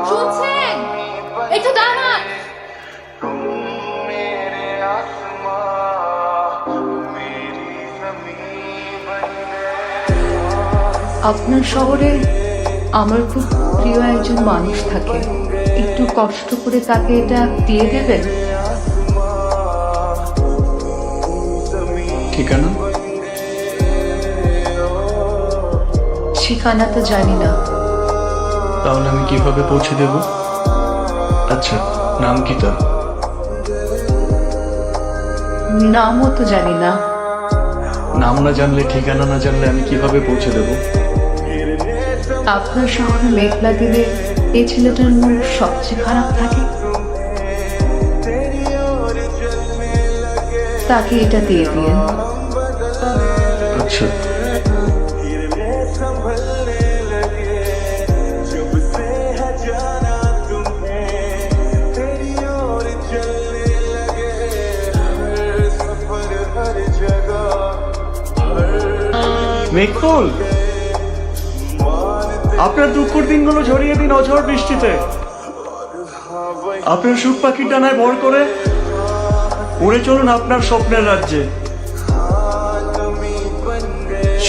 শুনছেন? একটু দাঁড়ান। আপনার শহরে আমার খুব প্রিয় একজন মানুষ থাকে, একটু কষ্ট করে তাকে এটা দিয়ে দেবেন। ঠিকানা? ঠিকানা তো জানি না। তাহলে আমি কিভাবে পৌঁছে দেব? আচ্ছা, নাম কি তার? নামও তো জানি না। নাম না জানলে, ঠিকানা না জানলে আমি কিভাবে পৌঁছে দেব? আপনার শহরে মেঘলা দিলে এই ছেলেটার মন সবচেয়ে খারাপ থাকে, তাকে এটা দিয়ে দিন। আচ্ছা। মেঘফুল, আপনার দুঃখের দিনগুলো ঝরিয়ে দিন অঝড় বৃষ্টিতে। আপনার সুখ পাখির ডানায় ভর করে উড়ে চলুন আপনার স্বপ্নের রাজ্যে।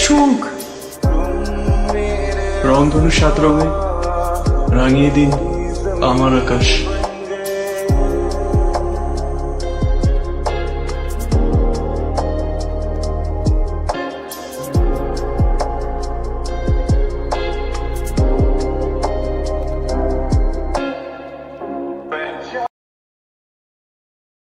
সুখ রংধনু 7 রঙে রাঙিয়ে দিন আমার আকাশ।